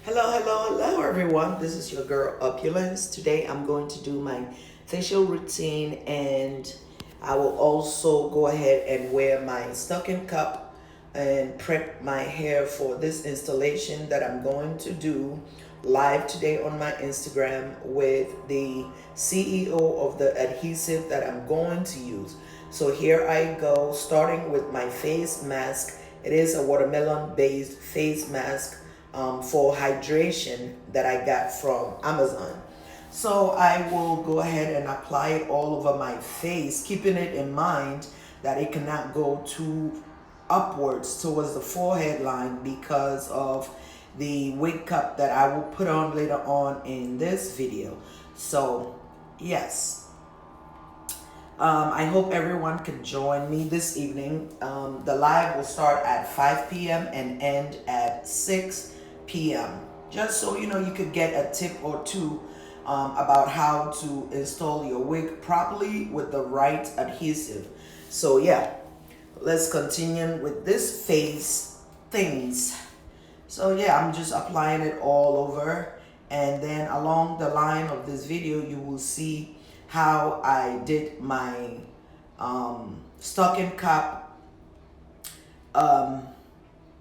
Hello everyone. This is your girl Opulence. Today I'm going to do my facial routine and I will also go ahead and wear my stocking cap and prep my hair for this installation that I'm going to do live today on my Instagram with the CEO of the adhesive that I'm going to use. So here I go, starting with my face mask. It is a watermelon based face mask for hydration that I got from Amazon. So I will go ahead and apply it all over my face, keeping it in mind that it cannot go too upwards towards the forehead line because of the wig cap that I will put on later on in this video. So yes, I hope everyone can join me this evening. The live will start at 5 p.m. and end at 6 p.m. Just so you know, you could get a tip or two about how to install your wig properly with the right adhesive. So yeah, let's continue with this face things. So yeah, I'm just applying it all over, and then along the line of this video you will see how I did my stocking cap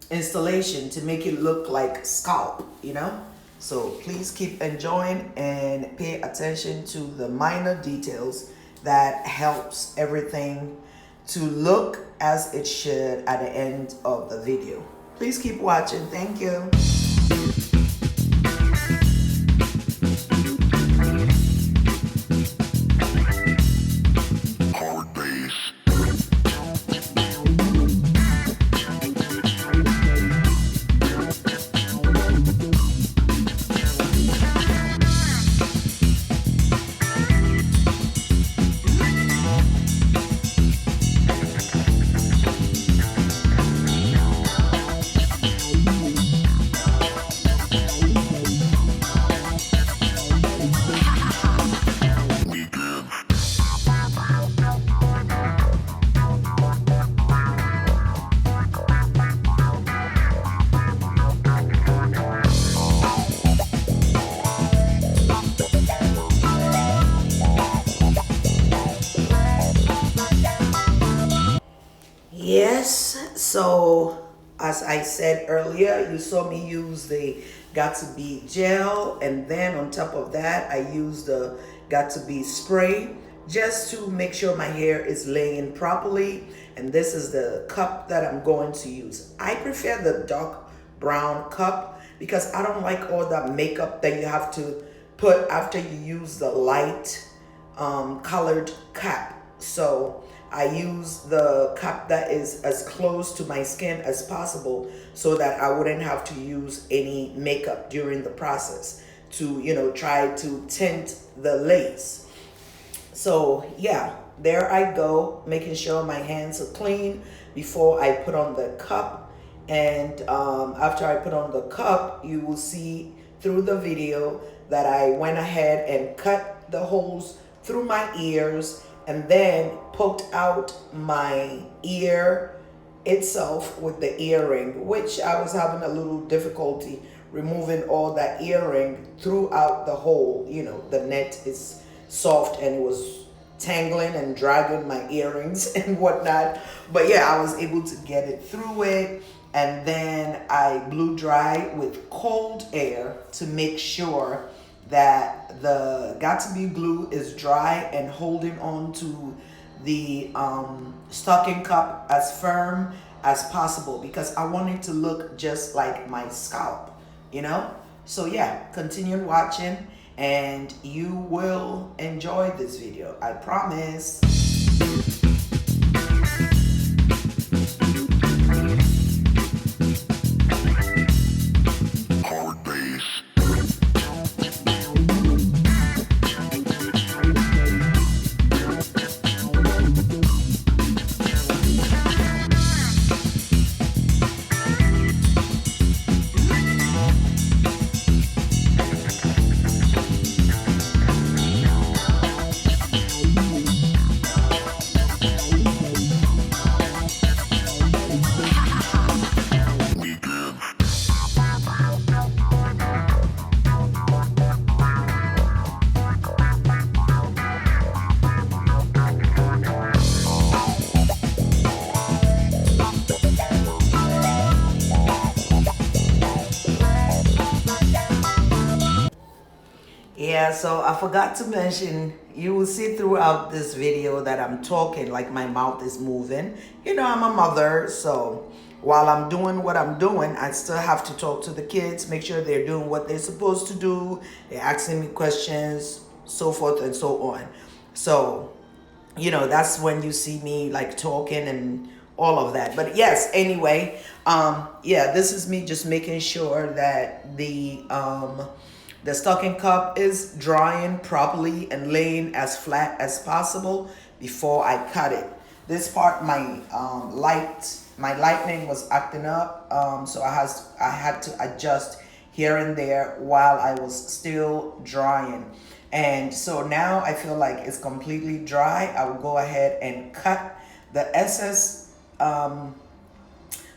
installation to make it look like scalp, you know. So please keep enjoying and pay attention to the minor details that helps everything to look as it should at the end of the video. Please keep watching. Thank you. Yes, so as I said earlier, you saw me use the Got2b gel, and then on top of that I used the Got2b spray just to make sure my hair is laying properly. And this is the cup that I'm going to use. I prefer the dark brown cup because I don't like all that makeup that you have to put after you use the light colored cap. So I use the cap that is as close to my skin as possible so that I wouldn't have to use any makeup during the process to, you know, try to tint the lace. So yeah, there I go, making sure my hands are clean before I put on the cup. And after I put on the cup, you will see through the video that I went ahead and cut the holes through my ears and then poked out my ear itself with the earring, which I was having a little difficulty removing all that earring throughout the hole. You know, the net is soft and it was tangling and dragging my earrings and whatnot. But yeah, I was able to get it through it. And then I blew dry with cold air to make sure that the Got2b glue is dry and holding on to the stocking cup as firm as possible because I want it to look just like my scalp, you know. So yeah, continue watching and you will enjoy this video, I promise. Yeah, so I forgot to mention, you will see throughout this video that I'm talking like my mouth is moving. You know, I'm a mother, so while I'm doing what I'm doing, I still have to talk to the kids, make sure they're doing what they're supposed to do. They're asking me questions, so forth and so on. So, you know, that's when you see me like talking and all of that. But yes, anyway, yeah, this is me just making sure that the stocking cup is drying properly and laying as flat as possible before I cut it. This part, my lightning was acting up, so I had to adjust here and there while I was still drying. And so now I feel like it's completely dry. I will go ahead and cut the excess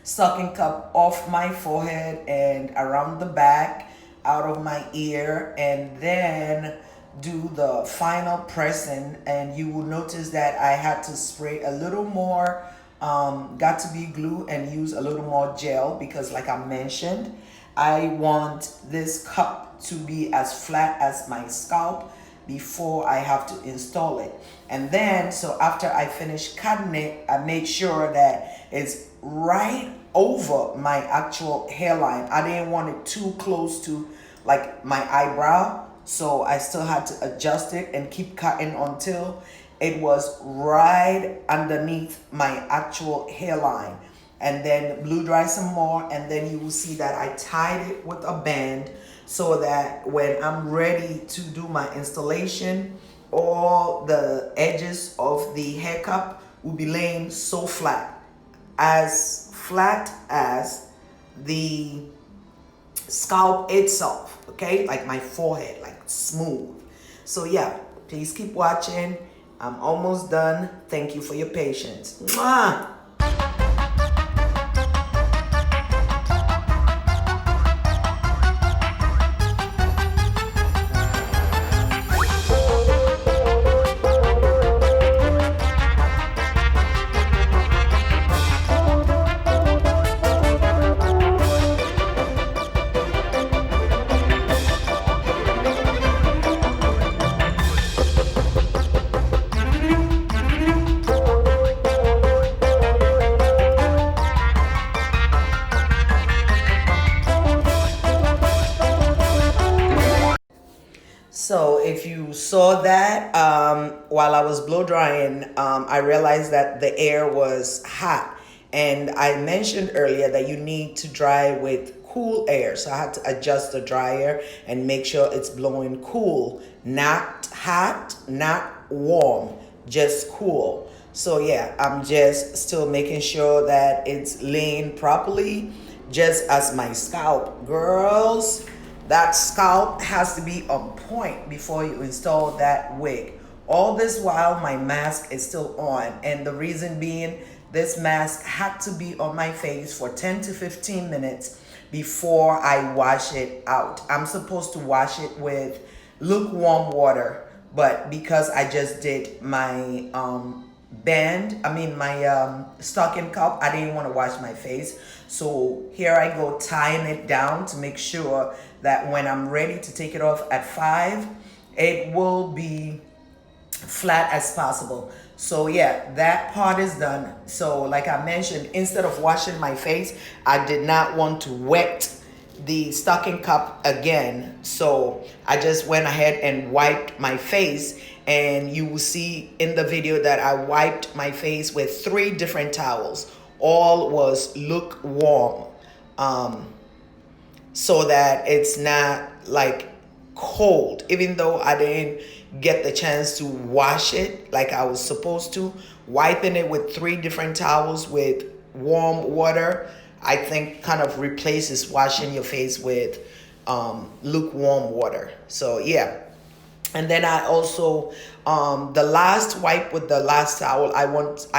stocking cup off my forehead and around the back, out of my ear, and then do the final pressing. And you will notice that I had to spray a little more got to be glue and use a little more gel because, like I mentioned, I want this cup to be as flat as my scalp before I have to install it. And then, so after I finish cutting it, I make sure that it's right over my actual hairline. I didn't want it too close to like my eyebrow, so I still had to adjust it and keep cutting until it was right underneath my actual hairline. And then blue dry some more, and then you will see that I tied it with a band so that when I'm ready to do my installation, all the edges of the hair cup will be laying so flat as the scalp itself, okay? Like my forehead, like smooth. So yeah, please keep watching. I'm almost done. Thank you for your patience. Mwah! So if you saw that while I was blow drying, I realized that the air was hot. And I mentioned earlier that you need to dry with cool air. So I had to adjust the dryer and make sure it's blowing cool, not hot, not warm, just cool. So yeah, I'm just still making sure that it's laying properly, just as my scalp. Girls, that scalp has to be on point before you install that wig. All this while my mask is still on, and the reason being, this mask had to be on my face for 10 to 15 minutes before I wash it out. I'm supposed to wash it with lukewarm water, but because I just did my my stocking cup, I didn't want to wash my face. So here I go tying it down to make sure that when I'm ready to take it off at 5, it will be flat as possible. So yeah, that part is done. So like I mentioned, instead of washing my face, I did not want to wet the stocking cup again. So I just went ahead and wiped my face, and you will see in the video that I wiped my face with 3 different towels. All was lukewarm, so that it's not like cold, even though I didn't get the chance to wash it like I was supposed to. Wiping it with 3 different towels with warm water, I think kind of replaces washing your face with lukewarm water. So yeah. And then I also, the last wipe with the last towel, I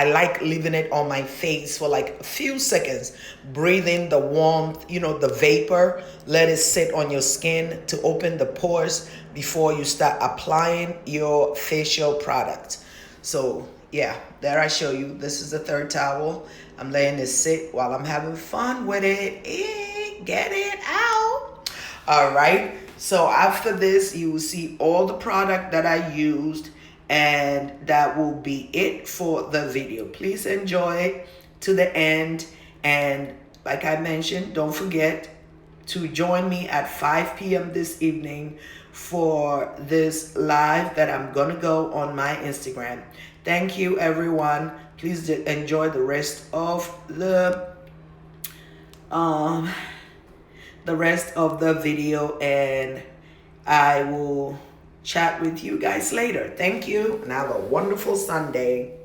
like leaving it on my face for like a few seconds, breathing the warmth, you know, the vapor, let it sit on your skin to open the pores before you start applying your facial product. So yeah, there I show you. This is the 3rd towel. I'm letting it sit while I'm having fun with it. Get it out. All right. So after this, you will see all the product that I used, and that will be it for the video. Please enjoy it to the end. And like I mentioned, don't forget to join me at 5 p.m. this evening for this live that I'm gonna go on my Instagram. Thank you, everyone. Please enjoy the rest of the video, and I will chat with you guys later. Thank you, and have a wonderful Sunday.